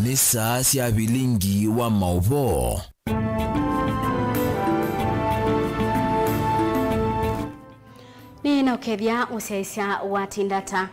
ni saa cia Vilingi wa Mauvoo. Ni naukethia usiaisia wa tindata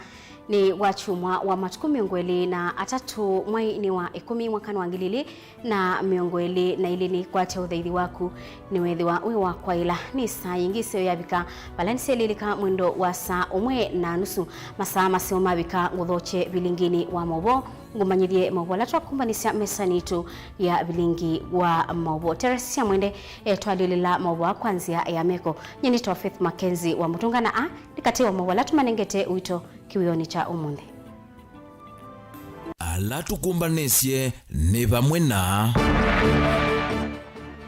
ni wachumwa wa matuku miongweli na atatu mwai wa 10 mwakani wa ngilili na miongweli na ilini kwa te uthaithi waku ni wethiwa wa kwa ila ni saa yingi seo yabika balansi lilika mwendo wa saa 1:30 masaa maseo mabika nguthoche Vilingini wa Mauvoo ngumanyithie Mauvoo latwa kumbanisya mesanitu ya Vilingi wa Mauvoo Teresia Mwende twalilila Mauvoo kwanzia ya meko nyini to Faith MAKENZI wa mutungana a nikatiwa Mauvoo latwa manengete uito kiwioni cha umundi alatu kumbanisye ni vamwe na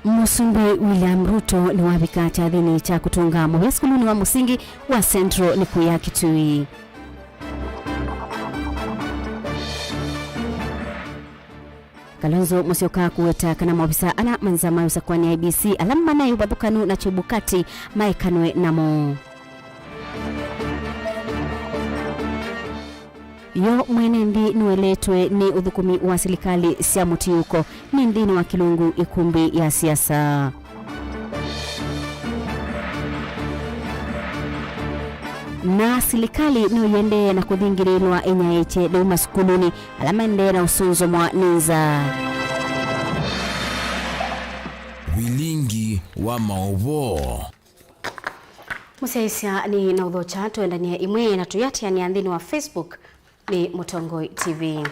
Musumbi William Ruto ni wabika chathini cha kutunga Mauvoo skuluni wa musingi wa Central ni kuya Kitui. Kalonzo Musyoka kuweta kana mobisa ana manzama yusakwani IEBC alama na yubathukanu na chibukati maekanwe namo. Yo mwenendi nueletwe ni uthukumi wa serikali cia mutiuko ni ndini wa kilungu ikumbi ya siasa. Na serikali nuyende na kuthingirirwa enyaeche na umaskuluni alama ende na usunzo mwa ninza. Vilingi wa Mauvoo. Musaisia ni na udhocha tuendania imwe na tuyatia ni andhini wa Facebook ni Mutongoi TV.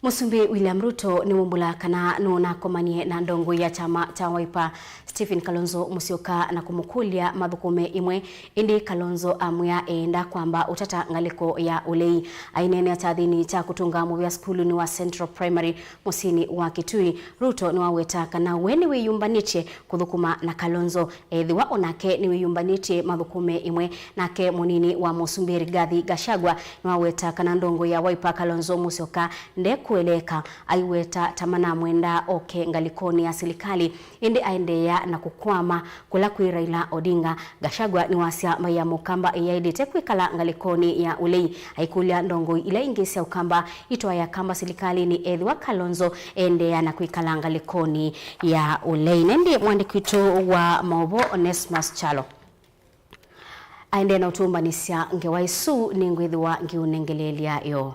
Musumbi William Ruto ni mumbula kana nuna komanie na ndongo ya chama cha Wiper Stephen Kalonzo Musyoka na kumukulia mathukume imwe indi Kalonzo amya enda kwamba utata ngaliko ya ulei ainene ya chathini cha kutunga Mauvoo skulu ni wa Central Primary musini wa Kitui. Ruto ni waweta kana weni wiyumbaniche kuthukuma na Kalonzo ethiwa onake ni wiyumbaniche mathukume imwe nake munini wa Musumbi Rigathi Gachagua ni waweta kana ndongo ya Wiper Kalonzo Musyoka kueleka aiweta tamana mwenda oke ngalikoni ya serikali indi aendeya na kukwama kula kui Raila Odinga. Gachagua ni wasia maya mukamba yaidite kwikala ngalikoni ya ulei haikulia ndongo ila ingesi ukamba itoa ya kamba serikali ni ethiwa Kalonzo endeya na kwikala ngalikoni ya ulei. Nendi mwandikito wa Mauvoo Onesmus Chalo aende na utumbanisya ngewaisu ni ngwithiwa ngiunengelelia yo.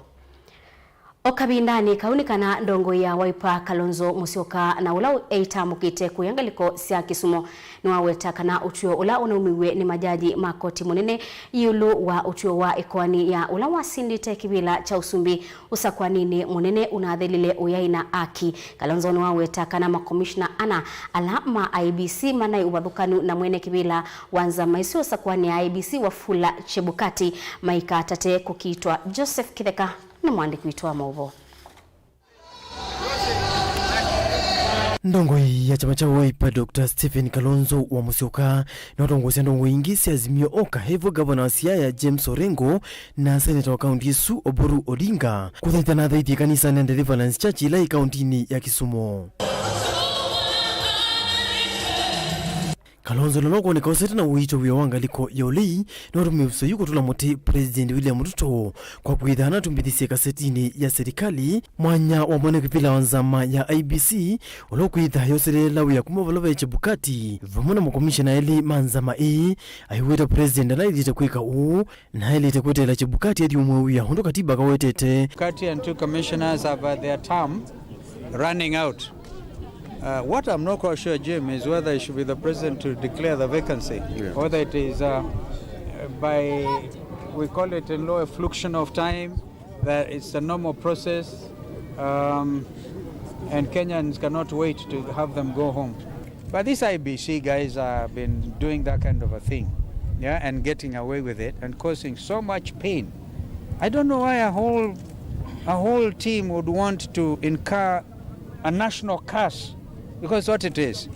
Okabindani kaunikana ndongo ya Wiper Kalonzo Musyoka na ula eita mukite kuyangaliko sia Kisumo ni waweta kana utuo ula unaumiwe ni majaji makoti munene yulu wa utuo wa ikwani ya ula wasindite kibila cha usumbi usakwanini munene unadhelile uyaina aki. Kalonzo ni waweta kana makomishna ana alama IEBC manai ubathukanu na mwene kibila wanza maisi usakwani ya IEBC wafula chebukati maika tate kukitwa Joseph Kitheka na mwandiki witwa Mauvoo. Ndongo ya chama cha Wiper Dr. Stephen Kalonzo wa Musyoka na watongozi ndongo ingi si azimio oka hevo governor wa Siaya James Orengo na senator wa kaunti Su Oburu Odinga kuthaitana thaithi kanisa na Deliverance Church ila kauntini ya Kisumu. Kalonzo lologo ni kauseta na uito wia wangaliko ya ulei na warumiuso yuko tula mote President William Ruto kwa kuidhana tumbithisia kasetini ya serikali mwanya wa mwene kipila wanzama ya IEBC ulo kuidha yosere lawi ya kumavalova ya chebukati vamona mkomishina eli manzama aiweta President alaidhita kuika na heli itakweta ila chebukati hadi umwewia hondo katiba kawetete. Bukati and two commissioners have their term running out. What I'm not quite sure, Jim, is whether it should be the president to declare the vacancy, or whether it is by, we call it a low fluxion of time, that it's a normal process, and Kenyans cannot wait to have them go home. But these IEBC guys have been doing that kind of a thing, yeah, and getting away with it and causing so much pain. I don't know why a whole team would want to incur a national curse. Because what it is,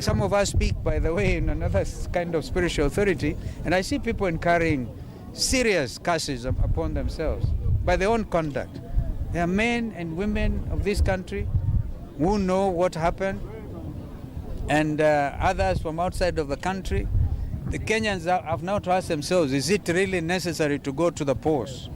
some of us speak, by the way, in another kind of spiritual authority, and I see people incurring serious curses upon themselves by their own conduct. There are men and women of this country who know what happened, and others from outside of the country. The Kenyans have now to ask themselves, is it really necessary to go to the polls?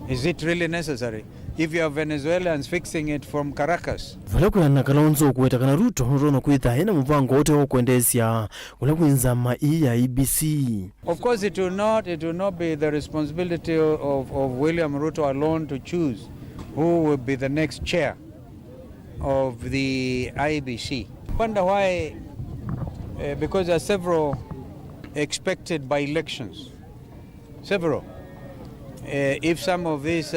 Is it really necessary? if you have Venezuelans fixing it from Caracas. Vala kuyana Kalonzo kuwetakana Ruto notono kuitha ena mupango wote wa kuendesya kula kuinzama ya IEBC. Of course it will not be the responsibility of William Ruto alone to choose who will be the next chair of the IEBC. I wonder why, because there are several expected by elections. Several. If some of these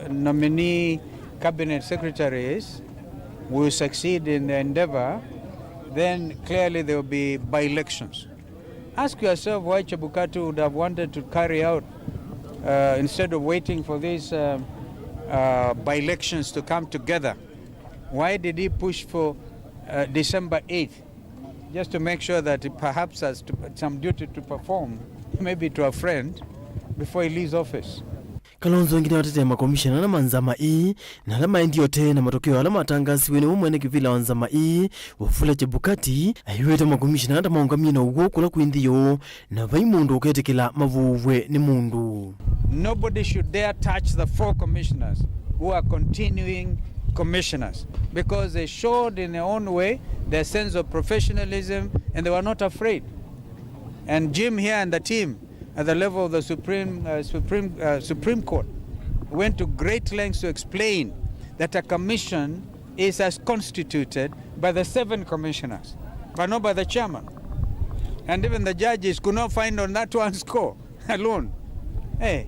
nominee cabinet secretaries will succeed in their endeavor, then clearly there will be by-elections. Ask yourself why Chebukati would have wanted to carry out, instead of waiting for these by-elections to come together, why did he push for December 8th, just to make sure that he perhaps has some duty to perform, maybe to a friend, before he leaves office? Kalonzo ngine watetema makomishana na manzama na alama ndiyo tena matokeo alama atangasiwe ni umwene kivila wanzama wafula Chebukati ayiweta makomishana hata maungamia na ugo kula kuindiyo na vai mundu uketekela Mavuuwe ni mundu. Nobody should dare touch the 4 commissioners who are continuing commissioners, because they showed in their own way their sense of professionalism and they were not afraid. And Jim here and the team at the level of the Supreme Court went to great lengths to explain that a commission is as constituted by the 7 commissioners, but not by the chairman. And even the judges could not find on that one score alone. Hey,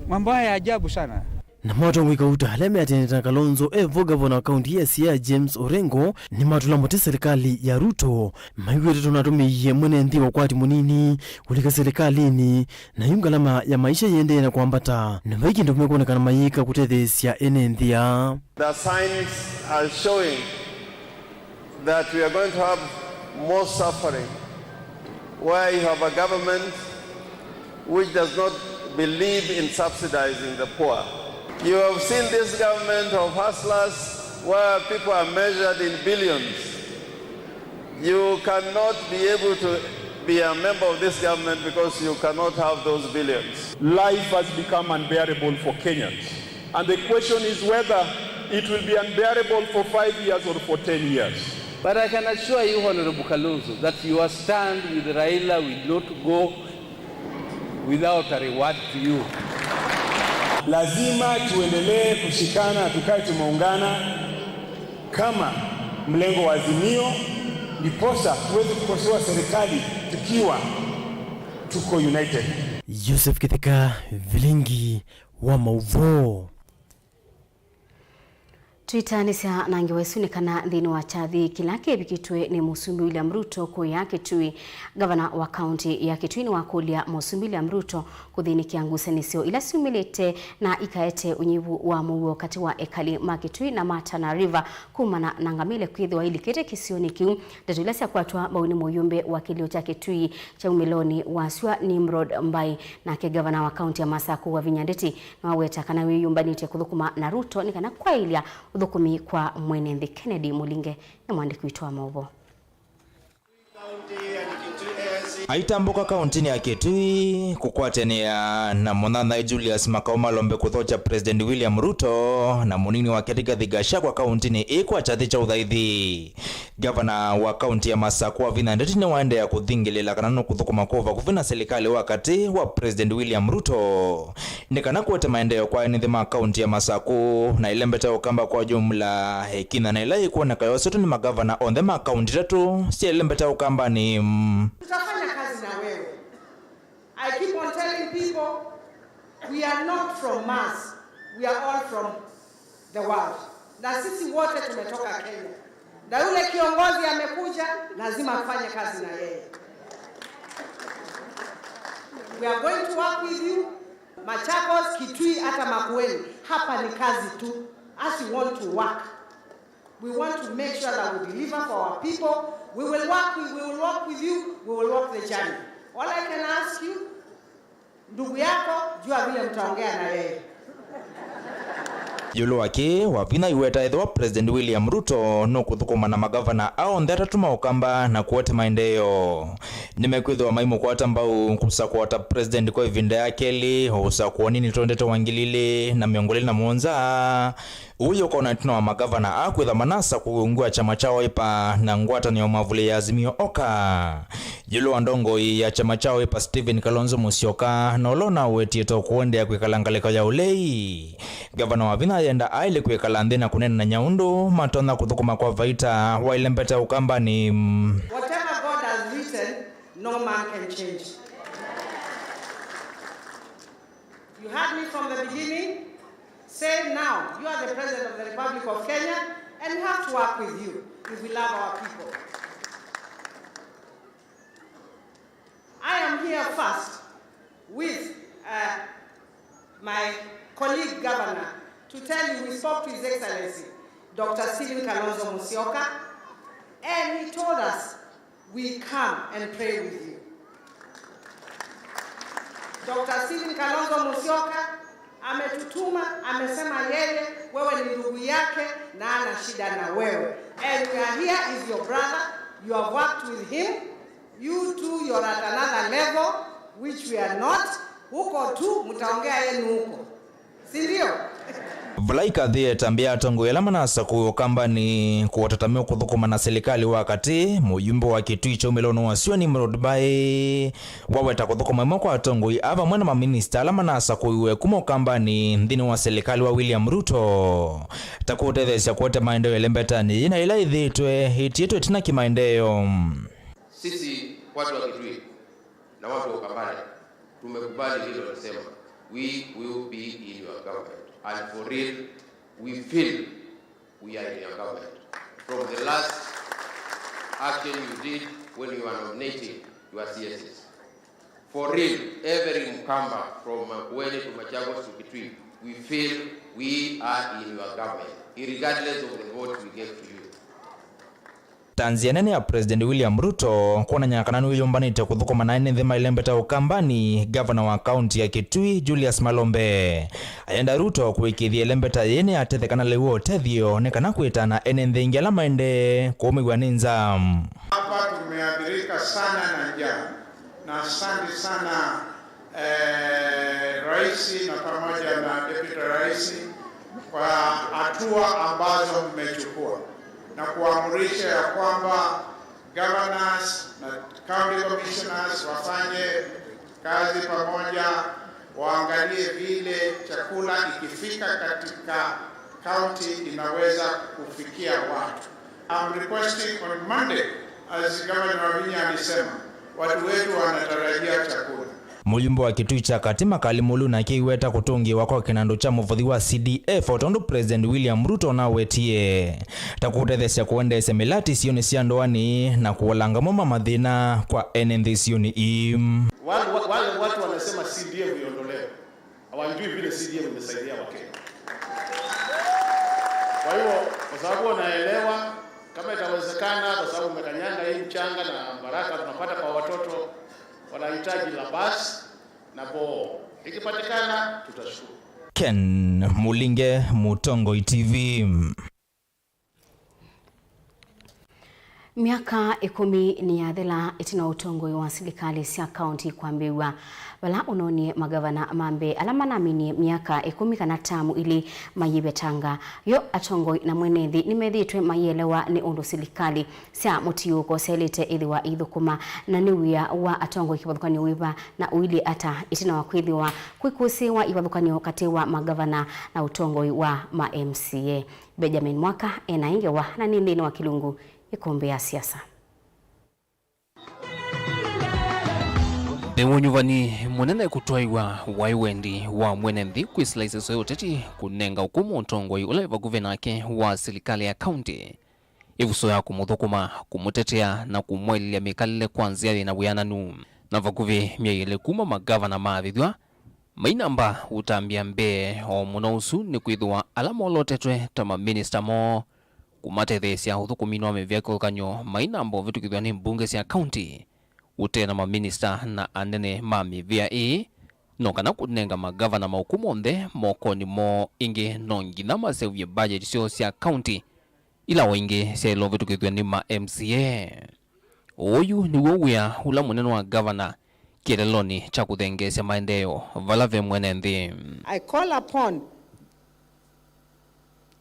mambo haya ajabu sana. Na mato mwika utaleme ateneta Kalonzo gavana wa kaunti ya Siaya James Orengo ni matula mote serikali ya Ruto maiwete tunatumiye mwene ndi wakwati munini kulika serikalini na yungalama ya maisha yende na kuambata na vaiki ndo kumekuonekana mayika kutethesya ene nthia. The signs are showing that we are going to have more suffering, where you have a government which does not believe in subsidizing the poor. You have seen this government of hustlers where people are measured in billions. You cannot be able to be a member of this government because you cannot have those billions. Life has become unbearable for Kenyans. And the question is whether it will be unbearable for 5 years or for 10 years. But I can assure you, Honorable Kalonzo, that your stand with Raila will not go without a reward to you. Lazima tuendelee kushikana, tukae tumeungana kama mlengo wa Azimio, ndiposa tuweze kukosoa serikali tukiwa tuko united. Joseph Kitheka, Vilingi wa Mauvoo. Twitanisa nangi wesunikana thini wa chathi kilake bikitwe ni Musumbi William Ruto ko yake tui gavana wa county ya Kitui ni wakulia Musumbi William Ruto kuthini kiangusanisio ila siumilete na ikaete unyivu wa Mauvoo kati wa ekali makitui na Matana River kumana nangamile kwithwa ili kete kisioni kiu datulasi kwatwa bauni moyumbe wa kilio cha Kitui cha umiloni waswa Nimrod Mbai na ke gavana wa county ya Masaku wa Vinyandeti na waweta kana wiyumbanite kuthukuma na Ruto nikana kwa ilia udhukumi kwa mwenendi Kennedy Mulinge na mwandiki wetu wa Mauvoo. Aitambuka kauntini ya Kitui kukwatenia na Monana Julius makao malombe kuthocha President William Ruto na munini wa Ketiga Thigasha kwa kauntini ikwa chathi cha uthaithi. Gavana wa kaunti ya Masaku wa Vinyandeti ni waende ya kuthingilela kanano kuthukuma kova kuvina serikali wakati wa President William Ruto. Nikana kuwete maendeleo kwa nithima kaunti ya Masaku na ilembeta ukamba kwa jumla hekina na ilai kuona kayosoto ni magavana on the kaunti tatu si ilembeta ukamba ni I keep on telling people, we are not from Mars. We are all from the world. Na sisi wote tumetoka Kenya. Na yule kiongozi amekuja, lazima afanye kazi na yeye. We are going to work with you. Machakos, Kitui, hata Makueni. Hapa ni kazi tu. As we want to work. We want to make sure that we deliver for our people. We will work with you. We will walk the journey. All I can ask you, ndugu yako, jua vile mtaongea na yeye. Yulu wake wavina iweta idhwa President William Ruto no kuthukuma na magavana au ndeta tuma ukamba na kuote maendeleo. Nimekwidhwa maimu kwa tambau kusakuota President kwa ivinda yake li usakuwa nini tondeta wangilile na miongolili na mwonza uyo kwa unaituna wa magavana akwidha manasa kuungua chama chao ipa na ngwata ni omavule ya Azimio Oka. Yulu wandongo ya chama chao ipa Stephen Kalonzo Musyoka na olona uetieto kuende ya kwekalangaleka ya ulei. Gavana wavina yenda aile kwekalandhe na kunena na Nyaundo matona kuthukuma kwa vaita wailembeta ukamba ni whatever God has written, no man can change. You heard me from the beginning. Say now, you are the President of the Republic of Kenya, and we have to work with you if we love our people. I am here first with my colleague governor to tell you we spoke to His Excellency, Dr. Stephen Kalonzo Musyoka, and he told us we come and pray with you. Dr. Stephen Kalonzo Musyoka ametutuma, amesema yeye wewe ni ndugu yake na ana shida na wewe. And we are here is your brother. You have worked with him. You too, you're at another level which we are not. Huko tu mtaongea yenu huko. Si ndio? Vlaika dhie tambia tongo yelama na saku kamba ni kuwatatamio kuthukuma na serikali wakati mujumbe wa Kitui cha umelono wasiwa ni mrodubai waweta kuthukuma mwako wa tongo ava mwana maminista alama na saku iwe kumo kamba ni ndini wa serikali wa William Ruto takutethesya kuote maendeleo elembetani na ila idhitwe hitietu etina kimaendeleo. Sisi watu wa Kitui na watu wa Ukambani tumekubali hilo nasema we will be in your government. And for real, we feel we are in your government. From the last action you did when you were nominating your CSS. For real, every Mkamba from Makueni to Machagos to Kitui, we feel we are in your government, regardless of the vote we gave to you. Tanzania ya President William Ruto kwa nyanyakananu ilombani te kuthukuma na ene thema ilembeta ukambani governor wa county ya Kitui Julius Malombe ayenda Ruto kuikithia ilembeta yene atethekana lewo tethio nekana kuitana ene nthingi ala maende kuumigwa ni nzamu. Hapa tumeathirika sana na njaa na asante sana rais na pamoja na deputy rais kwa hatua ambazo mmechukua na kuamrisha ya kwamba governors na county commissioners wafanye kazi pamoja, waangalie vile chakula ikifika katika county inaweza kufikia watu. I'm requesting on Monday, as Governor Wavinya alisema, watu wetu wanatarajia chakula. Mujumbe wa Kitui cha Katima Kalimulu na kiweta kutungi wako kinando cha muvuthi wa CDF otondo President William Ruto na wetie takutethesya kuende semelati sioni siandoani na kuwalanga moma madhina kwa NND sioni wale watu wanasema CDF iondolewe, hawajui vile CDF imesaidia Wakenya. Kwa hiyo kwa sababu wanaelewa kama itawezekana, kwa sababu umekanyanga hii mchanga na baraka tunapata kwa watoto wanahitaji la basi na boo. Ikipatikana tutashukuru. Ken Mulinge, Mutongo TV. Miaka 10 ni yathela itina utongoi wa serikali cia county kwambiwa wala unonie magavana mambe alama naminie miaka 10 kana tamu ili mayibetanga yo atongoi na mwenethi nimethitwe mayelewa ni undu serikali cia mutiuko selete ithiwa ithukuma na niwia wa atongoi kibathukani wiva na uili ata itina wa kwithiwa kwikusiwa ibathukani kati wa magavana na utongoi wa ma MCA. Benjamin Mwaka enaingewa na nindini wa Kilungu ikombe ya siasa. Niwonyuvani munene kutwaiwa waiwendi wa mwenethi kwislaise soyoteti kunenga ukumu utongoi uleva guvenake wa serikali ya county. Ivuso ya kumuthukuma kumutetea na kumwelilia mikalile kwanzia na wiananu. Na vakuvi miaile kuma magavana maavithwa mainamba utambia mbe o munausu ni kwithwa alama olotetwe tama minister mo kumatethesya uthukumino wa mivyako kanyo mainambo vitukithwa ni mbunge cia county utena ma minister na anene ma mivya no kana kunenga magavana maukumu onthe mokoni mo ingi no ngina masevye budget sio cia county ila waingi cia ilovetukithwe ni ma MCA. Uyu ni wia ula munene wa governor kireloni cha kuthengesia maendeleo valave mwene nthi. I call upon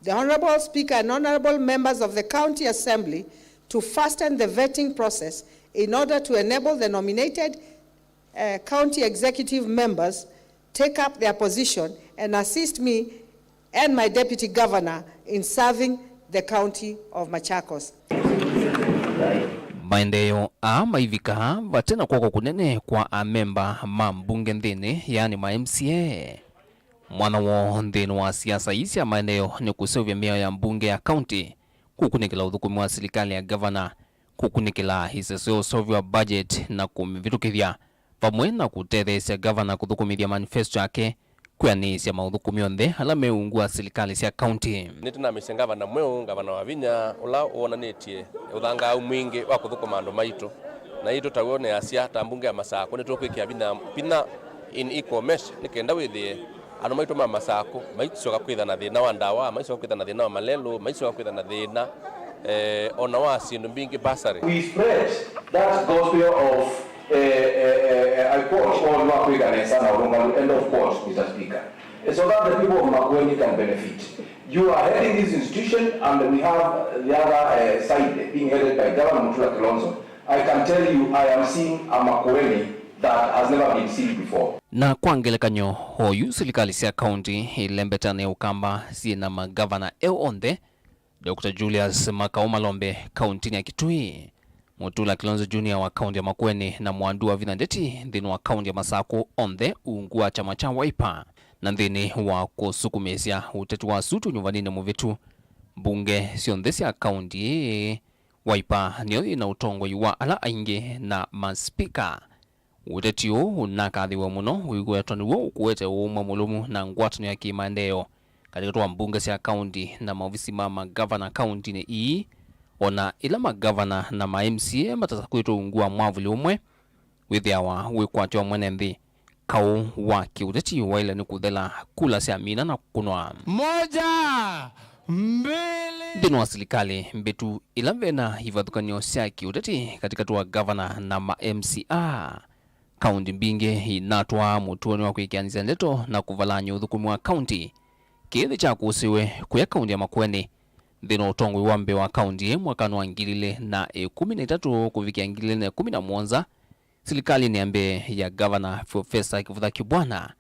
the Honorable Speaker and Honorable Members of the County Assembly to fasten the vetting process in order to enable the nominated county executive members take up their position and assist me and my deputy governor in serving the county of Machakos. Maendeleo maivika vatena kwako kunene kwa amemba mambunge nthini yani ma MCA. Mwana wo nthini wa siasa isi ya maendeleo ni kusevya mioyo ya mbunge ya county, kukunikila uthukumi wa serikali ya governor, kukunikila hiseseo sovi wa budget na kumivitukithia pamwe na kutetheesya governor kuthukumithia manifesto yake kwianisya mauthukumio nthe ala meungua serikali cia county. Nitina misenga na mweu gavana wa Vinya ula wonanitie uthanga mwingi wa kuthukuma andu maitu na ito tawone asia tambunge ya Masako ni tukwikia bina in equal mesh nikenda withie andu maitu ma Masako maitu kwitha na thina wa ndawa maitu kwitha na thina wa malelo maitu kwitha na thina ona wa sindu mbingi basari. We spread that gospel of I quote all Makwigane end of quote, Mr. Speaker, so that the people of Makueni can benefit. You are heading this institution and we have the other side being headed by Governor Mutula Kilonzo. I can tell you I am seeing a Makueni that has never been seen before. Na kwangelekanyo hoyu serikali cia county ilembetane ukamba sina magavana onthe Dr. Julius Makaumalombe county ya Kitui, Mutula Kilonzo Junior wa county ya Makueni na Mwandu wa Vinandeti nthini wa county ya Masako onthe uungua chama cha Wiper na nthini wa kusukumesya uteti wa sutu nyumbanini muvitu bunge sionthe cia county. Wiper niyo ina utongoi wa ala aingi na maspika. Uteti unakathiwa muno wigwetwa niwo ukuwete umwe mulumu na ngwatano ya kimaendeleo katika twa mbunge cia county na maofisi ma magavana county ni ona ila magavana na ma MCA matasakwitwa ungua mwavuli umwe withiawa wikwatwa mwene nthi kau wa kiuteti waila ni kuthela kula cia mina na kunwa moja mbele nthini wa serikali mbetu ila vena ivathukanio cia kiuteti katika twa governor na ma MCA. County mbinge inatwa mutuoni wa kuikianizia ndeto na kuvalanya uthukumi wa county kithi cha kusiwe kuya county ya Makueni nthino utongwi wa mbe wa county mwakano wa 2013 kuvikia 2017. Serikali ni ambe ya governor Professor Kivutha Kibwana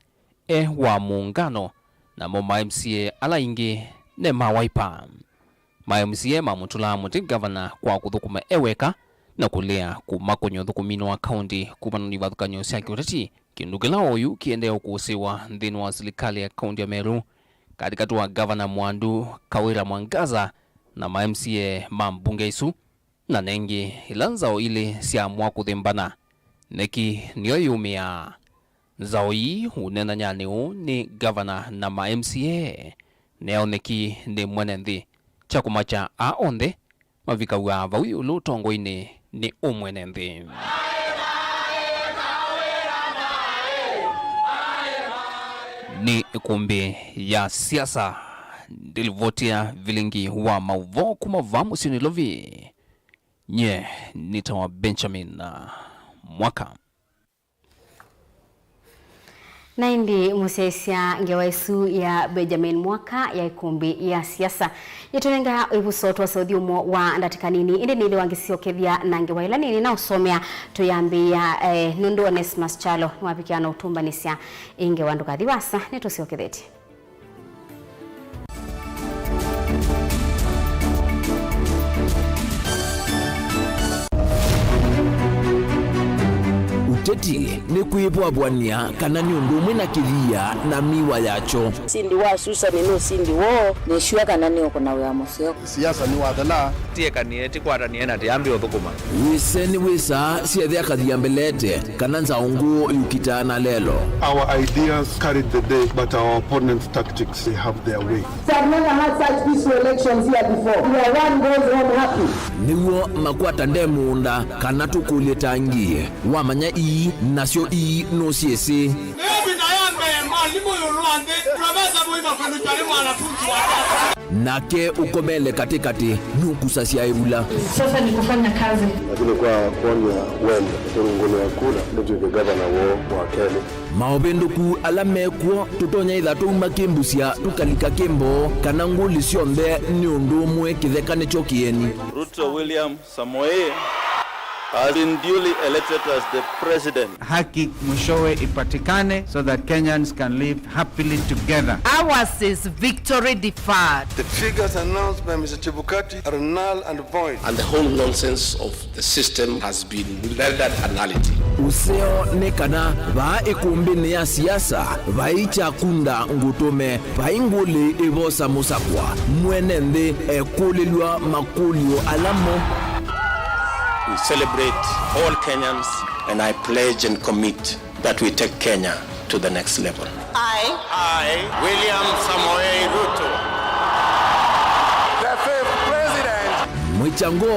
wa muungano na ma MCA ala ingi ne ma Wiper. Ma MCA mamutula muti governor kwa kuthukuma eweka na kulea kumakonyo thukumino wa county kumana ni vathukanyo cia kiuteti kindukila oyu kiendea kuusiwa nthini wa serikali ya county ya Meru katika tuwa governor Mwandu Kawira Mwangaza na ma MCA mambunge isu na nengi ilanzao ili cia mwakuthembana neki niyo yumia zao hii unena nyaniu ni governor na ma MCA neo neki ni mwene nthi cha kumacha onthe mavikawa vawi ulu tongo-ini ni umwene nthi. Ni kumbi ya siasa ndilivotia Vilingi wa Mauvoo kumava musini lovi nye nitawa Benjamin Mwaka. Naindi musesia ngewaisu ya Benjamin Mwaka ya ikumbi ya siasa yetunenga ibusoto saudi umo wa ndatikanini indi nili wangisiokethia na ngewaila nini na usomea tuyambia nundu Onesmus Chalo mwapikiana utumbanisya inge wanduka thiwasa netusioketheti. Uteti ni kuibwabwania kana ni undu umwe na kiria na miwa yacho. Sindi wa susa ni no sindi wo ni shua kana ni okona wa museo. Siasa ni wadala tie kanieti kwata ni ena tiambi uthukuma. Wiseni wisa siethia kathia mbelete kana nzaungu yukitana lelo. Our ideas carried the day but our opponents' tactics they have their way. Never had such peaceful elections here before. We are one goes home happy. Niwo makwata ndemunda kana tukulie tangie wamanya ii nasio ii no siesi. nake ukomele katikati nukusa cia ibula. Sasa ni kufanya kazi. Lakini kwa kuonya wenda turunguni ya kura ndio gavana wa Kenya. Maobenduku alamekuo tutonya ithatu makimbusia tukalika kimbo kana nguli cionthe ni undu umwe kithekane chokieni. Ruto William Samoei has been duly elected as the president. Haki mwishowe ipatikane so that Kenyans can live happily together. Ours is victory deferred. The figures announced by Mr. Chebukati are null and void. And the whole nonsense of the system has been rendered a nullity. Useo nekana va ikumbini ya siasa vaicha kunda ngutume vainguli ivosa musakwa mwenende ekulilwa makulio alamo. We celebrate all Kenyans, and I pledge and commit that we take Kenya to the next level. I, William Samoei Ruto, the fifth president. Mwichango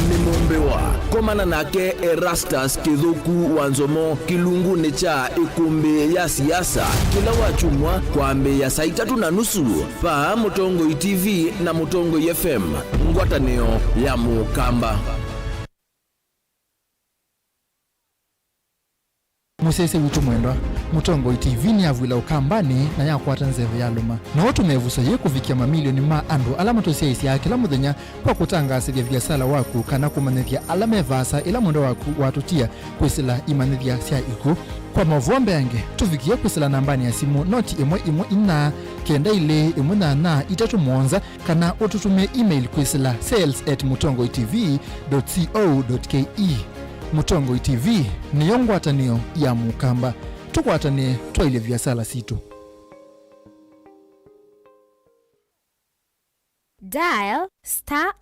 ni mumbewa komana nake Erastus Kithuku Wanzomo kilunguni cha ikumbi ya siasa kila wachumwa kwambe ya saa 3:30 pa Mutongo TV na Mutongo FM ngwatanio ya Mukamba. Musese witu mwendwa Mutongo TV ni avwila ukambani na yakwata nzeve ya luma na watu mevusa ye kufikia mamilioni ma andu alama tosiaisi ya kila muthenya kwa kutangasithia biasala waku kana kumanithia alama evasa ila mwendo waku watutia kwisila imanithia sia iku kwa Mauvoo yange tufikie kwisila nambani ya simu noti imwe ina kenda ile imwe na itatu mwonza kana ututume email kwisila sales@mutongotv.co.ke. Mutongo TV ni yongwatanio ya Mukamba tukwatane twaile biasala situ. Dial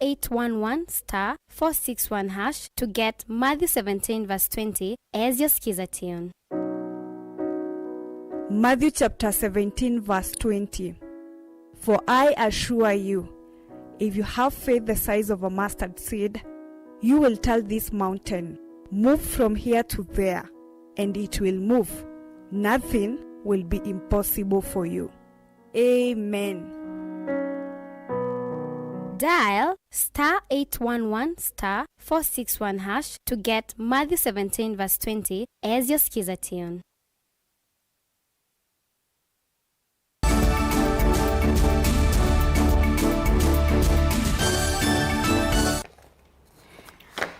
*811*461# to get Matthew 17:20 as your skiza tune. Matthew chapter 17:20. For I assure you, if you have faith the size of a mustard seed, you will tell this mountain, move from here to there, and it will move. Nothing will be impossible for you. Amen. Dial *811*461# to get Matthew 17:20 as your skiza tune.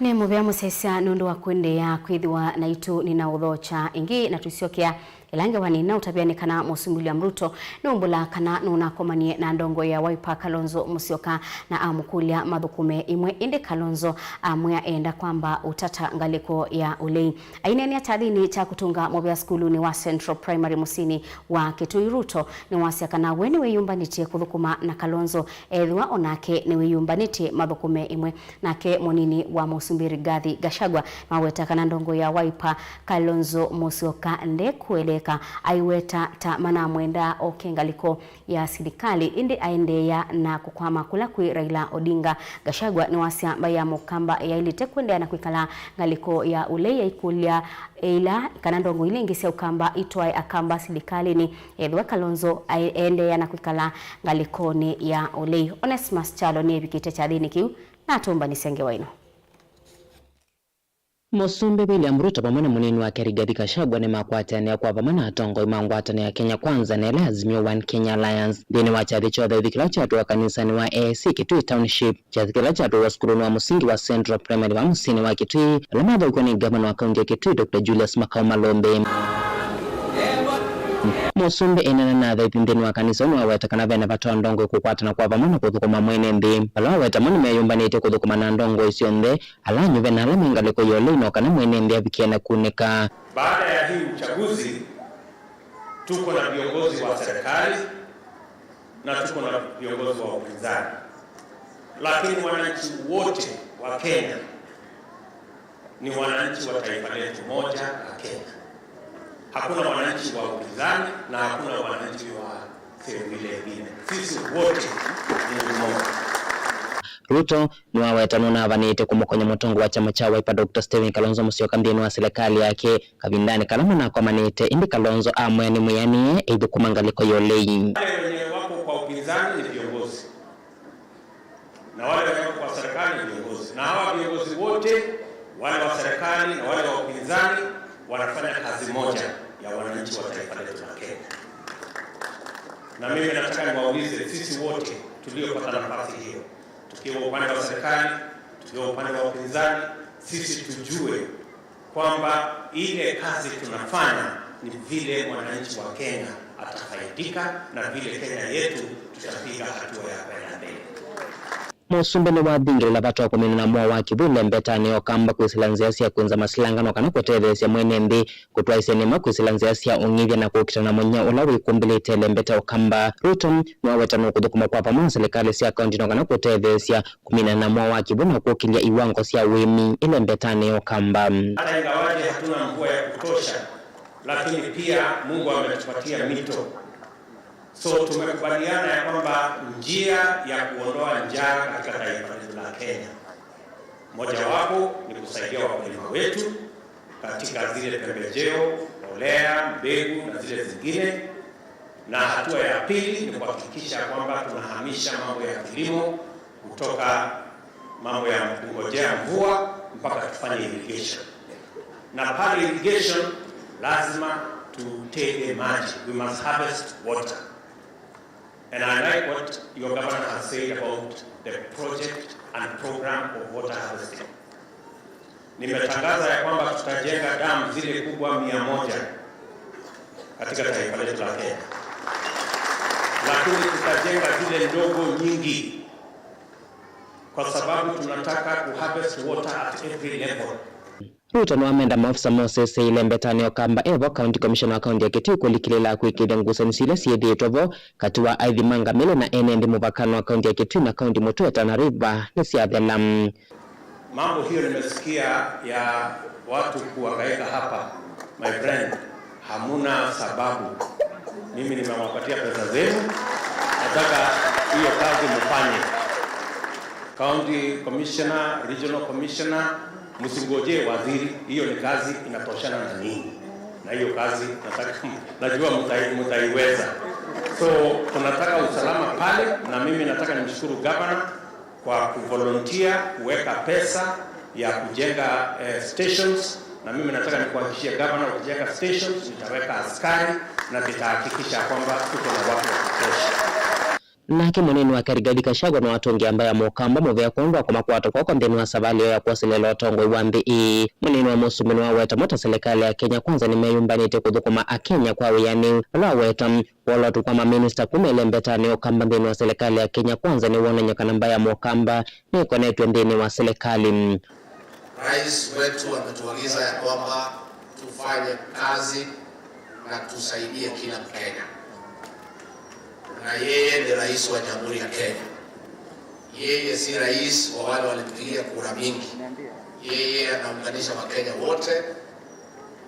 Ni muvea musesa nundu wa kwende ya kwithiwa na itu nina udhocha ingi na tusiokea ilange wanina utabiani kana Musumbuli ya Mruto numbula kana nuna komanie na ndongo ya Wiper Kalonzo Musyoka na amukulia madhukume imwe indi Kalonzo amwea enda kwamba utata ngaliko ya ulei aineni atadhini cha kutunga mobia skulu ni wa Central Primary Musini wa Kitui. Ruto ni wasia kana weni weyumbaniti kuthukuma na Kalonzo edhwa onake ni weyumbaniti madhukume imwe nake monini wa Musumbiri Gathi Gashagwa maweta kana ndongo ya Wiper Kalonzo Musyoka nde kueleka aiweta ta mana mwenda okengaliko ya serikali indi aendeya na kukwama kula kwi Raila Odinga. Gashagwa ni wasia mbaya Mukamba ya ilite kwendea na kwikala ngaliko ya uleya ikulia ila kanandongo ile ingisia ukamba itwae akamba serikali ni edwa Kalonzo aendeya na kwikala ngalikoni ya ulei. Onesmus Chalo ni ebikite cha dini kiu na tumba nisenge waino. Musumbi William Ruto pamana munini wa Rigathi Gachagua ni makwatania kwa pamana atongo imangwatania ya Kenya Kwanza na ile Azimio One Kenya Alliance dini wa chadhi chodha idhikila chatu wa kanisani wa AAC Kitui Township chadhikila chatu wa skuluni wa musingi wa Central Primary wa musini wa Kitui alamadha ukwa ni gavana wa kaunti ya Kitui Dr. Julius Malombe. Musumbi enana na dha ithindini wa kanisa unu waweta kana vena vatoa ndongo kukwatana kwa pamana kuthukuma mwene ndi ala waweta muni meyumbanite kuthukuma na ndongo isio nde ala nyuve na ala mengaliko yole inokana mwene ndi avikiana kunika. Baada ya hii uchaguzi tuko na viongozi wa serikali na tuko na viongozi wa upinzani, lakini wananchi wote wa Kenya ni wananchi wa taifa letu moja la Kenya. Hakuna wananchi wa upinzani na hakuna wananchi wa sehemu nyingine. Sisi wote ni mmoja. Ruto niwawetano na vanite kumukonya mutongo wa chama cha Wiper Dr. Stephen Kalonzo Musyoka mbinu wa serikali yake kavindani kalama na kwa manite indi Kalonzo amweni muyanie idhu kumangaliko yolei. Wale wenye wako kwa upinzani ni viongozi na wale wenye wako kwa serikali ni viongozi, na hawa viongozi wote wale wa serikali na wale wa upinzani wanafanya kazi moja ya wananchi wa taifa letu la Kenya. Na mimi nataka niwaulize sisi wote tuliopata nafasi hiyo, tukiwa upande wa serikali, tukiwa upande wa upinzani, sisi tujue kwamba ile kazi tunafanya ni vile mwananchi wa Kenya atafaidika na vile Kenya yetu tutapiga hatua ya kwenda mbele. Musumbene wa dingire la batu wa kuminu na mua wa kibule mbetani okamba kuisilanziasi ya kunza masilangano kana kutethesia mwenendi kutua isenema kuisilanziasi ya ungivya na kukitana mwenye ulawi kumbili tele mbeta okamba. Ruto nuawetano kudukuma kwa pamoja serikali siya kaunti kana kutethesia kumina na mua wa kibule na kukilia iwango siya wemi ile mbetani okamba. Hata ingawaje hatuna mvua ya kutosha, lakini pia Mungu ametupatia mito. So tumekubaliana ya kwamba njia ya kuondoa njaa katika taifa letu la Kenya, moja wapo ni kusaidia wakulima wetu katika zile pembejeo, mbolea, mbegu na zile zingine, na hatua ya pili ni kuhakikisha kwamba tunahamisha mambo ya kilimo kutoka mambo ya kungojea mvua mpaka tufanye irrigation. Na pale irrigation lazima tutege maji, we must harvest water. And I like what your governor has said about the project and program of water harvesting. Nimetangaza ya kwamba tutajenga damu zile kubwa 100 katika taifa letu la Kenya, lakini tutajenga zile ndogo nyingi kwa sababu tunataka kuharvest water at every level. Ruto nuamenda maafisa Moses ile mbetani okamba evo county commissioner wa county ya Kitui kulikilila kuikida ngusa sile siedi tovo katua aithi manga mele na enendi mubakano wa county ya Kitui na county Mutu ya Tana River na siadhelam. Mambo hiyo nimesikia ya watu kuhangaika hapa, my friend, hamuna sababu. Mimi nimewapatia pesa zenu, nataka hiyo kazi mfanye. County commissioner, regional commissioner, msingoje waziri, hiyo ni kazi inatoshana na nini. Na hiyo kazi nataka, najua mtaiweza. So tunataka usalama pale, na mimi nataka nimshukuru governor kwa kuvolunteer kuweka pesa ya kujenga stations, na mimi nataka nikuhakikishie governor ukijenga stations nitaweka askari na nitahakikisha kwamba tuko na watu wa kutosha. Nake munini wa Rigathi Gachagua na watongi ambaye amokamba muvea kuondwa kwa makwato kwa mbinu wa sabalio ya kuwasilela watongo iwambi munini wa musumini wa weta mota serikali ya Kenya kwanza ni meyumbanite kuthukuma akenya kwa wiyani la weta walotu kwa maminista kumele mbetani okamba mbinu wa serikali ya Kenya kwanza ni wona nyakana mbaya mokamba ni konetwe mbini wa serikali. Rais wetu ametuagiza ya kwamba tufanye kazi na tusaidie kila Mkenya. Na yeye ni rais wa Jamhuri ya Kenya. Yeye si rais wa wale walimpigia kura mingi. Yeye anaunganisha Wakenya wote,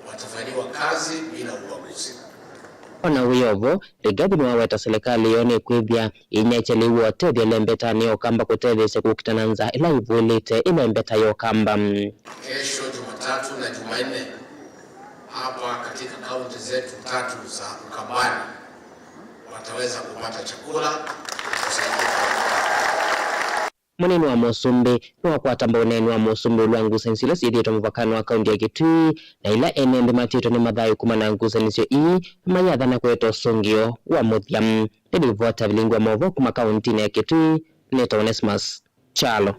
watafanyiwa kazi bila ubaguzi. Ona wiyovo, Rigathi niwaweta serikali yone kwithia inyecheli wote vile mbetani okamba kutethesya kukitananza ila ivulite ile mbeta yokamba. Kesho Jumatatu na Jumanne hapa katika kaunti zetu 3 za Ukambani wataweza kupata chakula kusaidia. Munini wa Musumbi ni wakwatamba uneni wa Musumbi uliwangu sensile siedieto mvakano wa kaunti ya Kitui na ila enende matito ni madhayo kumana ngusa nisio mayadha na kueto sungio wa muthiam. Nilivota Vilingi wa Mauvoo kuma kaunti ya Kitui, Neto Onesmus Chalo.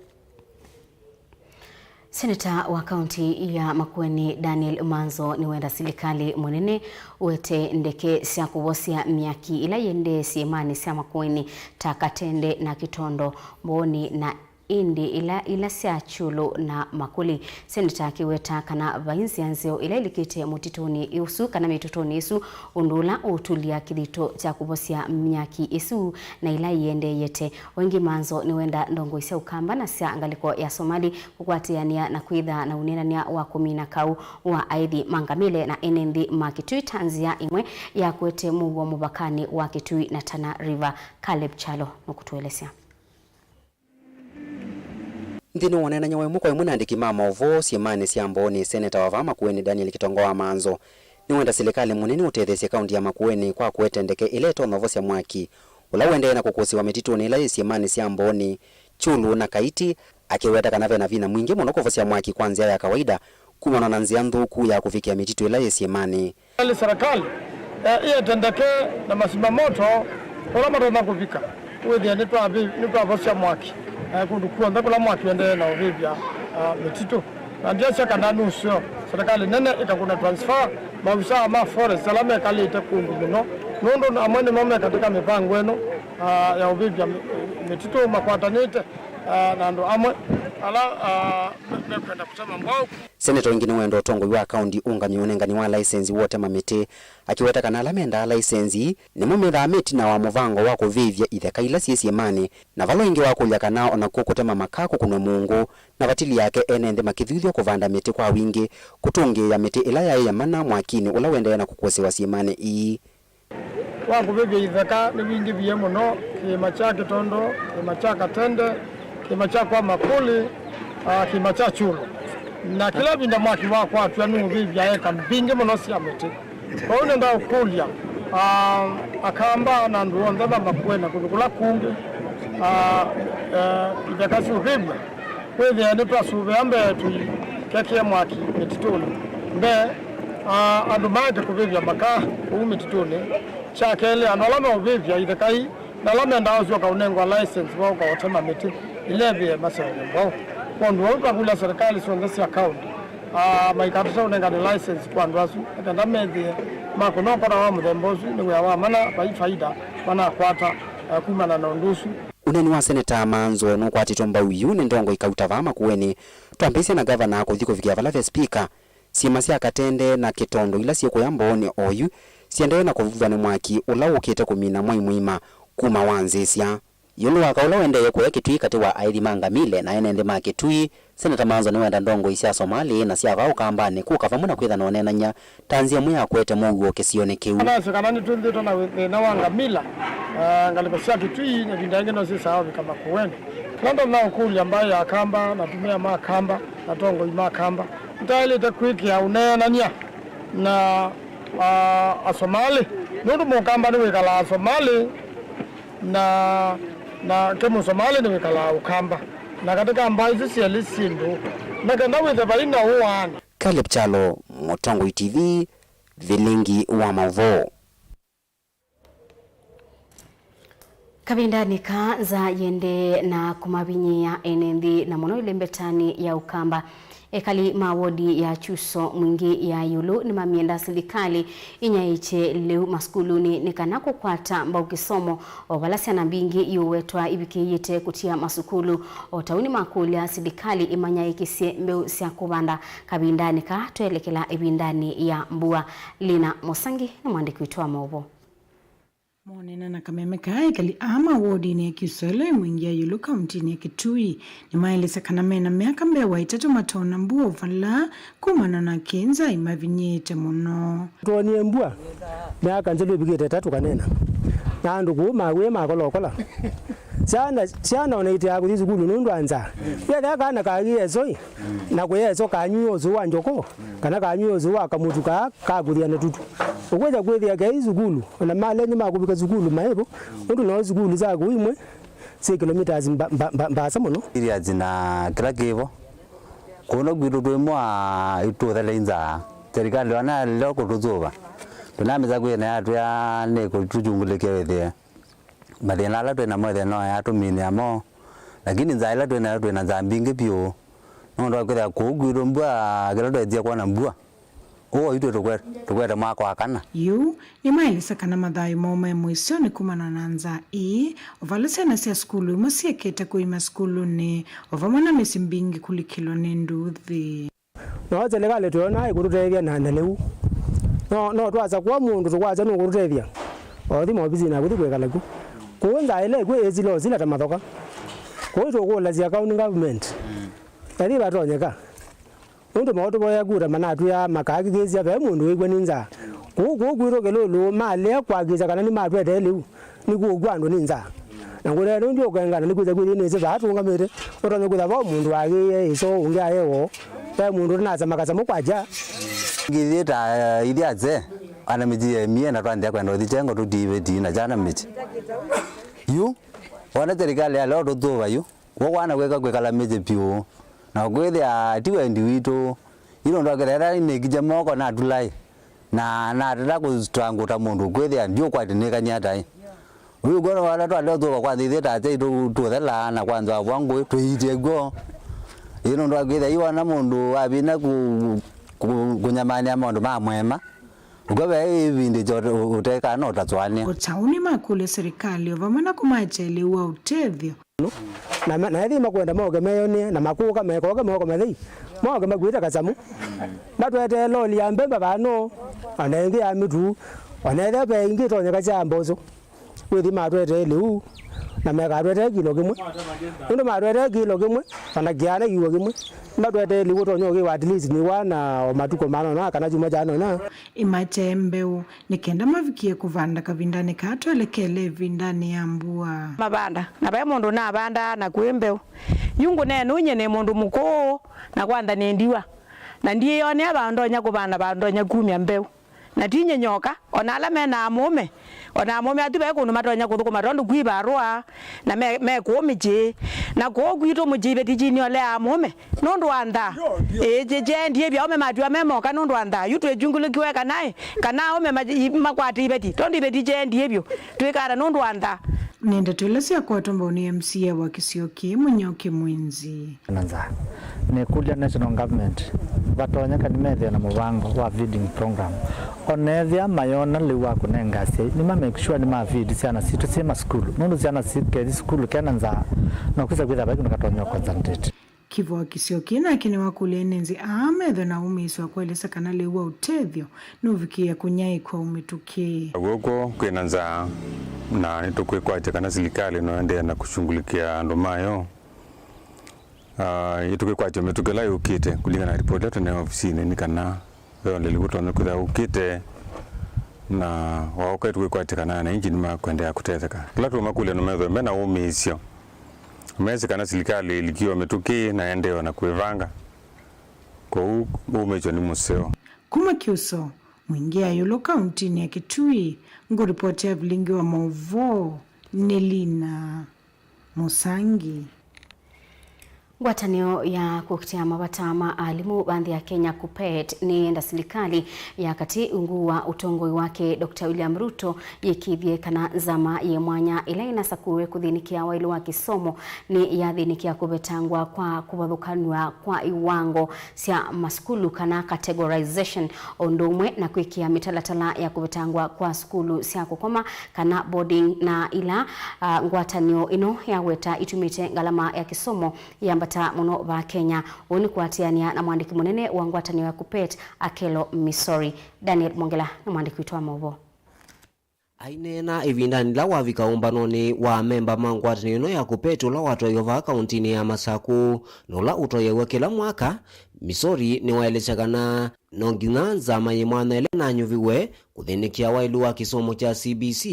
Seneta wa kaunti ya Makueni Daniel Manzo ni wenda serikali munene wete ndeke sia kubosia miaki ila yende siemani sia Makueni takatende na kitondo mboni na indi ila sia chulo na makuli. Seneta akiweta kana vainzi anzeo ila ilikite mutitoni isu kana mitutoni isu undula utulia kidito cha kubosia miaki isu na ila yende yete. Wengi Manzo ni wenda ndongo isia ukamba na sia angaliko ya Somali kukwatiania na kuidha na unenania wa 10 kau wa aithi mangamile na enendi makitui tanzia imwe ya kuete Mauvoo mubakani wa Kitui na Tana River. Caleb Chalo nukutuelesea. Ndino wanena nyawe mukwa munandiki ma Mauvoo siemane sia Mboni seneta wa Makueni Daniel Kitongo wa Manzo ni wenda serikali munene utethesia kaunti ya Makueni kwa kuetendeke ileto Mauvoo sia mwaki ula wende na kukusiwa mititu ni ila siemane sia Mboni Chulu na Kaiti akiweta kanave na vina mwingi muno kuvosia mwaki kwanzia ya kawaida kumana na nzia nthuku ya kufikia mititu ila siemane serikali ietendeke na masimamoto ula matona kufika wewe ni vosia mwaki kundu kuonda kula mwaki wende na uvibia mititu na ndia shaka na nusu serikali nene ikakuna transfer mawisa ma forest salame kali itakundu muno nondo na amwene mame katika mipango eno ya uvibia mititu makwatanite na ndo amwe ala kwenda kusema mbao. Senator wengine wendo tongo wa county unga mionengani wa license wote mamete akiweta kana lamenda license ni mumira meti na wa muvango wa kuvivya itheka ila siesiemane na valo ingi wa kulya kana ona kukutema makako kuno Mungu na vatili yake enende makithithio kuvanda meti kwa wingi kutungi ya meti ila ya mana mwakini ula wende na kukosewa siemane ii wa kuvivya itheka ni wingi vye muno kima cha Kitondo kima cha Katende kima cha kwa Makuli kima cha Chulu na kila binda mwaki wako watu ya nungu vivya eka mbingi muno siya meti kwa unenda ukulia akamba na nduondeba Makueni kudukula kungi idekasi uvibya kwevya nipa suve ambe tuikekie mwaki mitituni mbe andumake kuvivya maka kuu mitituni chakele analame uvivya idekai nalame ndao zio kaunengwa license wao kwa watema miti ilevye masaya mbao kwa nduwa kula serikali suongesi account maikatasa unenga ni license kwa nduwasu akanda medhi makunokora wa mdhembozu ni wa mana bai faida mana kwata kumana na ndusu uneni wa seneta Manzo no kwati tomba uyu ni ndongo ikautava Makueni twambise na governor akuthiko vikia vala speaker siema sia Katende na Kitondo ila sieko ya Mboni oyu siendewe na kuvuva ni mwaki ula ukite kumina mwima kuma wanzisia yulu waka ula wendeye kuwe kitui kati wa aidi mangamile na enende makitui seneta Manzo ni wenda ndongo isia Somali na siya vau kambani kukavamuna kwitha na onenanya tanzia mwya kuete Mauvoo kesione kiu kanani tundito na wangamila ngaliko siya kitui na vinda ingeno si sawa vika Makueni nando na ukuli ambaye ya kamba natumia makamba na tongo imakamba mtaili itakwiki ya unenanya na Somali nundu mukamba ni wikala Somali na kemu Somali ni wikala ukamba na katika ambayo sisi ya lisindu na kenda withe baina uwani Caleb Chalo Mutongo TV Vilingi wa Mauvoo Kabindani ka za yende na kumabinyia enendi na mono ile mbetani ya ukamba ekali mawodi ya chuso mwingi ya yulu ni mamienda serikali inyaiche leu maskuluni nikanako kwata mbaukisomo ovalasi na mbingi yuwetwa ibikiyite kutia masukulu otauni makulia serikali imanyaikise mbeu sia kubanda kabindani ka tuelekela ibindani ya Mbua Lina Mosangi na mwandiki wetu wa Mauvoo Monena na kamemeka ikali ama wodi ni kisole mwingia yulu kaunti ni Kitui ni maeleza kanamena miaka mbewa itatu matona Mbua vala kumana na kenza imavinyete muno tuoni Mbua miaka nzelu bigete tatu kanena na ndugu mawe makolokola sana onaite ya kuthi sukulu nundu anza yega kana kagie zoi na kuyezo kanyu zo wanjoko kana kanyu zo akamutuka kaguthia na tutu ukweja kwethia kai sukulu na male ni makubika sukulu maebo ndu no sukulu za kuimwe 6 kilometers mbasa muno iria zina kila kivo kuno gwiru twimwa ituthele inza serikali wana leo kutuzuva tunameza kwena yatu ya neko tujunguleke wethia mathina ala twina mwethe no ya tumini amo lakini nzaila twina nzambinge pio no ndo kwetha kugwiro Mbua kila twethia kwa Mbua itu tukweta mwaka wa kana yu ni maeleza kana madhayo maume mwiso ni kumana na nza ovalese na siya skulu masieketa kuima skulu ni ovamwana mesi mbingi kulikilo ni nduthi no serikali tuona ikututethia na leu no twaza kwa mundu tukwaza no kurutethia othi mobisi na kuthi kwekala ku kuonza ile kwe ezilo zila tamathoka kuito kula cia county government ari batonyeka undu mautu boya kura manatu ya makagi gezia be mundu wigwe ninza kukwiro kelolo male kwagiza kana ni matwete liu ni kugwandu ninza na ngore ndio kwengana nikuza kwiri nese batu ngamere otonye kuza ba mundu agiye iso unge ayewo ba mundu naza makaza mukwaja ngithita ithiaze ana miji mie na twandya kwenda thichengo tudive dina jana miji yu wana serikali ya leo tutuva yu wona gwekala miji piu na gwithia tiwendi witu ino ndogerera ni kijamoko na tulai na tata kustwanguta mundu gwithia ndio kwatinikania tai uyu gono wala twale tuva kwa thithita ate tuthela na kwanza wangu tuite go ino ndogithia iwana mundu abina kunyamania mundu ma mwema ugabe ibindi jote uteka no tatswania utauni makule serikali ovamana kumachelewa utethyo na hithi makwenda moge meyone na makuka mekoge moge methi moge magwita kasamu batwete loli ya mbemba bano anenge ya mitu anethe be ingi tonye kacha mbozo withi matwete liu na mega twete kilo kimwe ndo matwete kilo kimwe kana giana yuo kimwe matwete liu tonye oge at least ni wana matuko mano na kana juma jano na imachembeu nikenda mavikie kuvanda kavindani katwelekele vindani ya mbua mabanda na bae mundu na banda na kwembeu yungu ne nunye ne mundu muko na kwanda ne ndiwa na ndiye yone abandonya kubana bandonya kumya mbeu na tinye nyoka onala mena amume ona amume atibe kuno matonya kuthukuma tondu kwibarua na me kumije na ko gwito mujibe tijini ole amume nondu anda je ndiye bya ome matwa memoka nondu anda yutwe jungulukiwe kanae kana ome makwati ibeti tondu ibeti je ndiye byo twikara nondu anda nenda tulesia kwa tombo ni MCA wa Kisioki Munyoki Mwinzi nanza ne kuja national government batonya kanimethia na mubango wa feeding program onethia mayona liwa kunengasi ni ma make sure ni ma feed ciana situ sema school nundu ciana sike school kana nza na kuza kwitha baki nakatonya concentrate Kivu Kisioki na kini wakulenenzi ametho na umiswa kwelesa kana liwa utethio nuvikia kunyai kwa umituki goko kwenanza na nitokwe kwa kana serikali no ende na kushughulikia ndomayo itokwe kwa metukela ukite kulingana na report letu na ofisini ni kana wao nilikuwa kuda ukite na wao kwa kwa kana na injini ma kwenda kutetheka kila tu makule no metho mena umisio mezi kana serikali likiwa metuki na ende na kuivanga kwa umecho ni museo kuma kiuso mwingia yulo kaunti ni ya Kitui ngo ripoti ya Vilingi wa Mauvoo Nelina Musangi Ngwatanio ya kukitia mabata maalimu bandhi ya Kenya KUPPET ni enda serikali ya kati ungua utongoi wake Dr. William Ruto yekithie kana zama ye mwanya ila inasakuwe kuthinikia wailu wa kisomo ni yathinikia kubetangwa kwa kubathukanwa kwa iwango cia maskulu kana categorization ondumwe na kwikia mitalatala ya kubetangwa kwa skulu cia kukoma kana boarding na ila ngwatanio ino ya weta itumite ngalama ya kisomo ya muno ba Kenya oni kuatiania na mwandiki munene wa ngwatanio ya KUPPET Akelo Misori Daniel Mongela na mwandiki witwa Mauvoo ainena ivindani la wavika umbanoni wa memba mangwatanio no ya KUPPET la watu yova kauntini ya Masaku nola utoyewe kila mwaka Misori ni waelechagana nonginanza maye mwana ele na nyuviwe kuthinikia wailu wa kisomo cha CBC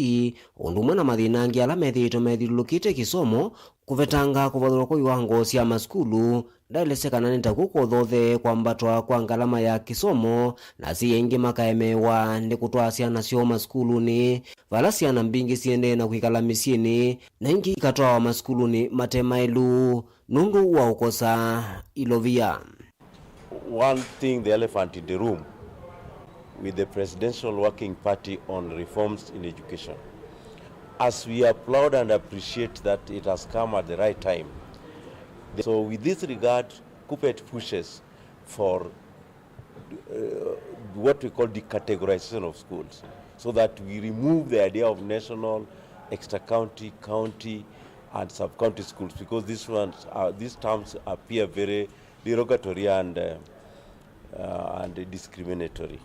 ondumwe na mathinangi ala methilukite kisomo kuvetanga kuvathurwa kwa iwango cia maskulu ndaelesekana nita kukothothe kwambatwa kwa ngalama ya kisomo na si yengi makaemewa ndi kutwa ciana cio maskulu ni vala ciana mbingi ciende na kwikala misiini na ingi ikatwa maskulu ni matemailu nundu wa ukosa ilovia. One thing, the elephant in the room with the Presidential Working Party on reforms in education. As we applaud and appreciate that it has come at the right time. So with this regard, KUPPET pushes for what we call the categorization of schools, so that we remove the idea of national, extra-county, county, and sub-county schools, because these terms appear very derogatory and discriminatory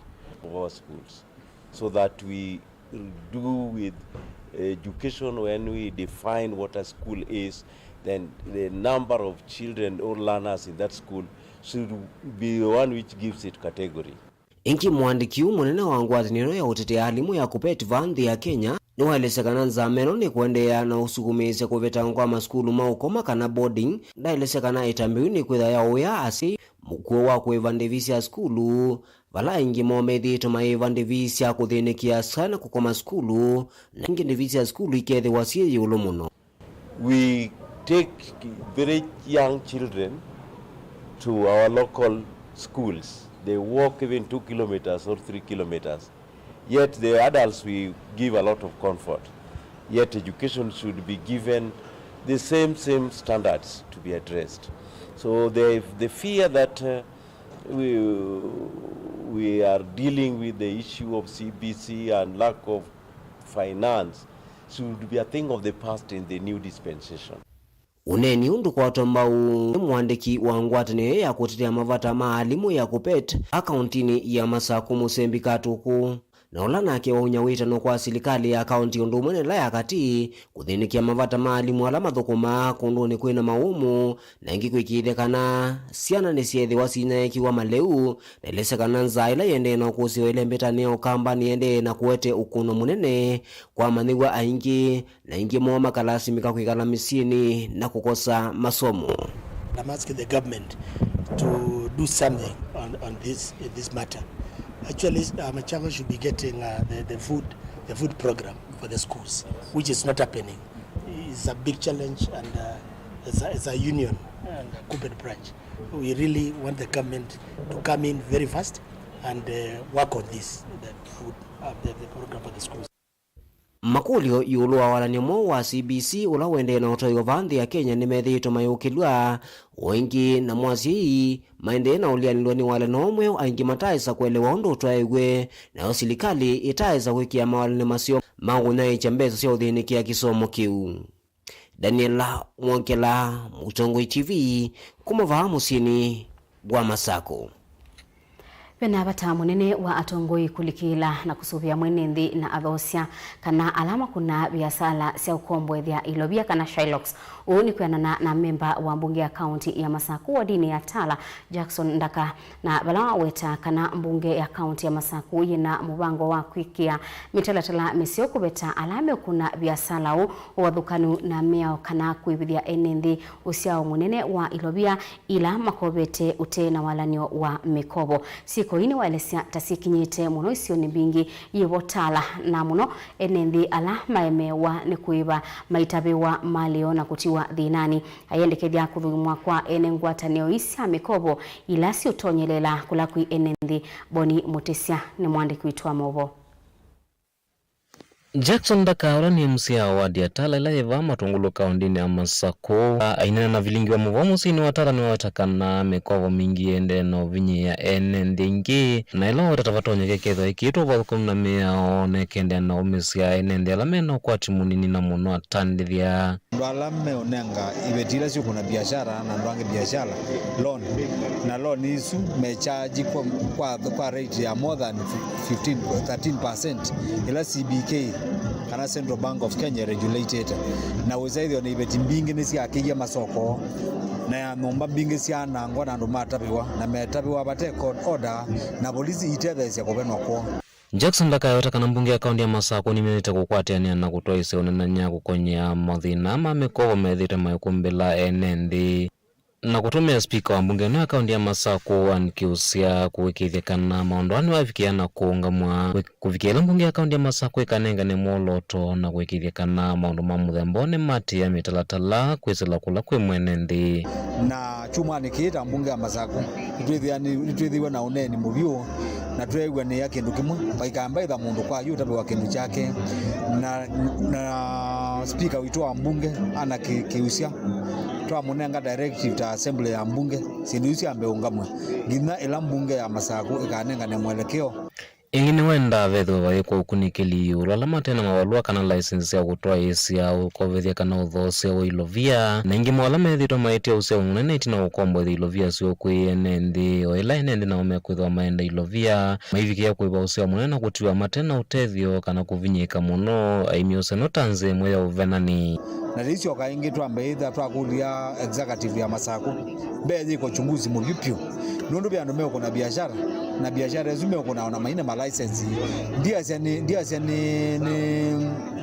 of our schools, so that we do with education when we define what a school is, then the number of children or learners in that school should be the one which gives it category. Inki mwandiki munene wa ngwatanio ya utetea alimu ya KUPPET vandhi ya Kenya niwaelesekana nzameno ni kuendea na usukumise kuveta kwa maskulu maukoma kana boarding ndaelesekana itambiu ni kwitha ya uya asi mukuo wa kuivandivisya skulu vala ingi momethito maivandivisya kuthinikia sana kukoma skulu na ingi ndivisya skulu ikethe wasie yulu muno. We take very young children to our local schools. They walk even 2 kilometers or 3 kilometers. Yet the adults, we give a lot of comfort. Yet education should be given the same standards to be addressed. So the fear that we are dealing with the issue of CBC and lack of finance should be a thing of the past in the new dispensation. Uneni undu kwa tombau mwandiki wa ngwatanio ya kutetea mavata maalimu ya kupet akauntini ya Masaku Musembi Katuku na ulanake wa unyawitano kwa silikali ya akaunti undu mwenela ya kati kuthinikia mavata maalimu ala mathukuma kunduni kwina maumu na ingi kwikithekana siana ni siethi wasinaikiwa maleu na ilesekana nzaila yende na kusiwa ile mbetanio kambani yende na kuwete ukuno munene kwa manigwa aingi na ingi moma kalasimika kwikala misini na kukosa masomo. I'm asking the government to do something on this matter. Actually, Machago should be getting the food program for the schools, which is not happening. It's a big challenge, and as a union and a corporate branch, we really want the government to come in very fast and work on this, the program for the schools. Makulio yulu wa walanimo wa CBC ula wende na utoyo vanthi ya Kenya ni methito mayukilwa wengi na mwasi hii maende na ulianilwa ni wale nomwe aingi mataisa kuelewa undu utwaegwe na silikali itaisa wikia mawalini masio mauna ichambezo sio uthinikia kisomo kiu. Daniela Mwankela, Mutongo TV, kumavahamu sini wa Masako. Pena bata munene wa atongoi kulikila na kusuvia mwenendi na adhosia kana alama kuna biasala sia ukombwe thia ilobia kana Shylocks uuni kuyanana na memba wa mbunge ya kaunti ya Masaku wa dini ya Tala Jackson Ndaka na balawa weta kana mbunge ya kaunti ya Masaku yina mubango wa kwikia mitalatala misio kubeta alame kuna biasala u wadhukanu na miao kana kuibidhia enendi usiao munene wa ilobia ila makobete ute na walanio wa mikobo. Siko ini waelesia tasikinyite muno isio ni bingi yiwo Tala na muno enendi ala maemewa ni kuiba maitabewa malio na kutiwa dhinani. Ayendekethia kuthumwa kwa enengwatanio isi mikobo ila si utonyelela kulakui enendi Boni Mutesia ni mwandiki witwa Mauvoo. Jackson Ndaka ni msia wadi ya Tala ila yeva matungulu kaundini ya Masaku ainena na Vilingi wa Mauvoo musini wa Tala ni watakana mikovo mingi ende no vinyi ya enendingi na ila watatafatonye kekezo ikiito valukumna mea one kende na umisia enende alameno kwa timunini na muno atandithia alame onenga ivetila siyo kuna biashara na nduange biashara loan na loan isu mechaji kwa rate ya more than 13% ila CBK kana Central Bank of Kenya regulated na wezaidhi na iveti mbingi nisi akigia masoko na ya nomba mbingi si anangwa na ndo matabiwa na metabiwa bate court order na polisi itethesya kuvenwa kwa. Jackson Ndaka yotaka na mbunge ya kaunti ya Masaku ni menete kukwatiania na kutoa ise onenanya kukonya mathina ama mikovo methite mayukumbila enendi na kutumia speaker wa mbunge na kaunti ya Masaku anikiusia kuwikithekana maondwani wafikiana kuungamwa kufikira mbunge ya kaunti ya Masaku ikanenga ne moloto na kuwikithekana maundu mamuthembone mati ya mitalatala kwisela kula kwe mwenendi na chuma nikita mbunge ya Masaku itwithiwa na uneni muvyo na twewa ni yake kindu kimwe paikamba itha mundu kwa yu tabi wa kindu chake na speaker witwa mbunge ana kiusia twa munenga directive ta assembly ya mbunge sinduisi ambeungamwe ngina ila mbunge ya Masaku ikanenga ne mwelekeo ingine wenda vetho vae kwa ukunikili ulala matena mawalua kana license ya kutoa isi ya ukovethia kana uthosia wa ilovia na ingi mwala methito maiti ya usea unene itina ukombo thi ilovia sio kwi enendi o ila enendi na umekwithwa maenda ilovia maivikia kuiva usea munene kutiwa matena utethio kana kuvinyika muno aimi useno tanze mwe ya uvenani na rais wakaingi twambeitha twakulia executive ya Masako mbezi iko chunguzi mupyu nundu bya ndume kuna biashara na biashara zume kuna na maina ma license ndia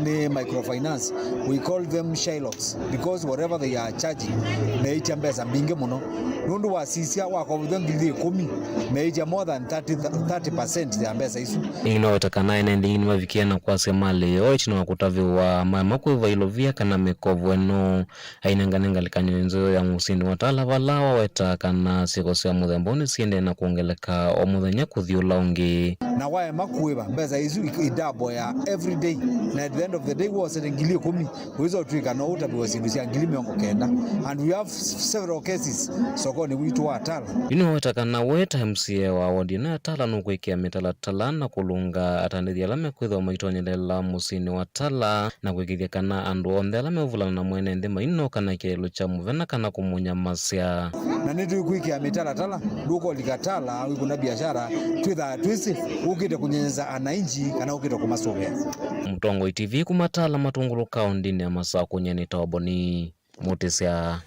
ni microfinance. We call them Shylocks because whatever they are charging meita mbesa mbinge muno nundu wasisia wako ngili 10 meita more than 30% ya mbesa isu inotakana enendi mavikiana kwa semali oichino wakutaviwa mamakwiva ilovia kana mekovweno ainenganenga likanyenzo ya musindi watala valawa wetakana sikosea muthemboni siende na kuongeleka omuthenya kuthiula ungi na wae makuiva mbesa isu idabo ya every day na at the end of the day was ngili 10 wizo twika no utabiwa sindu cia ngili 90 and we have several cases sokoni witu watala inotakana weta MCA wa wodi na tala nukwikia mitalatala na kulunga atandithia lame kwithwa maitonyelela musini watala na kwikithia kana andu onthe lame uvulana na mwene nthima ino kana kielo cha muvena kana kumunya masya na nitu kwikia mitalatala nduko likatala wikuna biashara twitha twisi ukite kunyenyeza anainji kana ukite kumasovea Mtongo TV kumatala matungulu kaundini ya Masako nyeni tawaboni mutesya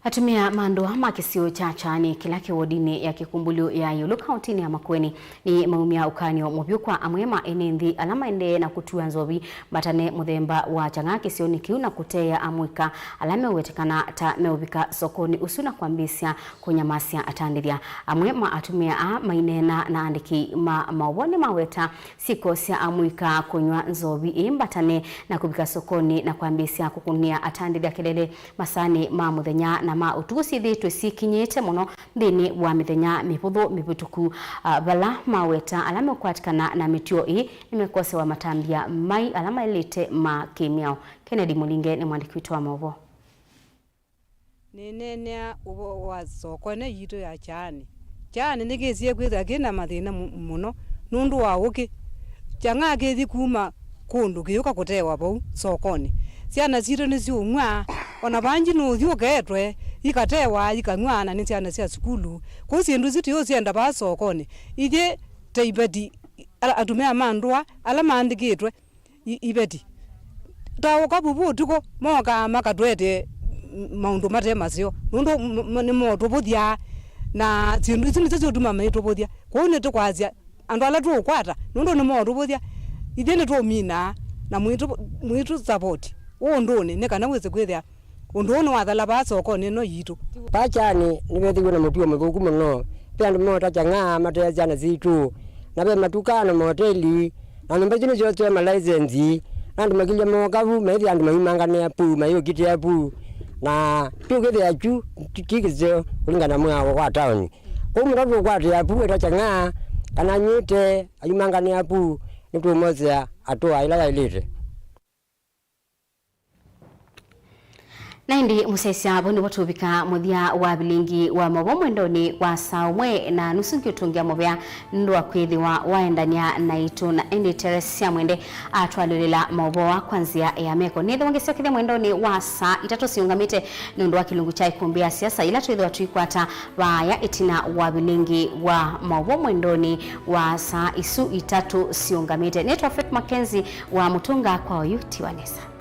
Atumia mando ama kisio chachani kila kiwodini ya kikumbulio ya Yulu kauntini ya Makueni ni maumia ukanio mubyukwa amwema enendi alama ende na kutua nzobi batane muthemba wa changa kisio ni kiuna kutea amwika alame uwetekana ta meubika sokoni usuna kwambisya kunyamasya atandiria amwema atumia mainena na andiki mawone maweta sikosya amwika kunywa nzobi imbatane na kubika sokoni na kwambisya kukunia atandiria kelele masani muthenya na utugusi thitwe sikinyete muno thini wa mithenya miputhu miputuku bala maweta alama kwatikana na mitio nimekose wa matambia mai alama elite makimiao. Kennedy Mulinge ni mwandiki wetu wa Mauvoo. Nenea wa sokone yito ya chani nigezie kwitha kina mathina muno nundu wa uki changa gethi kuma kundu giyuka kutewa bau sokoni ciana ciro ni ciumwa ona banji no thiuketwe ikatewa ikangwana ni ciana cia sukulu ko cindu citio cienda ba sokoni ije teibedi atumia mandwa ala mandikitwe ibedi tawo kabubu tuko moka makatwete maundu matemacio nundu ni moto buthia na cindu cini tuma maito buthia ko ni tukwazia andu ala tu kwata nundu ni moto buthia ije ni tu mina na mwitu support ondone ne kana wese kwethia ondone wathala ba sokoni no yitu pachani nibethigwe na mutio muthuku muno pyandu mota changa mataya jana zitu na be matukana moteli na nomba jino jote ma license andu makilya mokavu methi andu maimangane apu mayo kiti apu na tugethe achu tikizo kulingana mwa wa town ko muradu kwati apu eta changa kana nyite ayimangane apu nitu moza atoa ila ilete Naindi musesya bondi watubika muthia wa Vilingi wa Mauvoo mwendoni wa saumwe na nusungi utungia muvya ndwa kwithiwa waendania na itu na endi Teresia mwende atwalulila Mauvoo kwanzia ya meko nithe wangesio kithe mwendoni wa saa 3 siungamite nundu wa kilungu cha ikumbia siasa ila tuithwa tuikwata waya itina wa Vilingi wa Mauvoo mwendoni wa saa isu 3 siungamite. Netwa MAKENZI wa mutunga kwa yuti wanesa.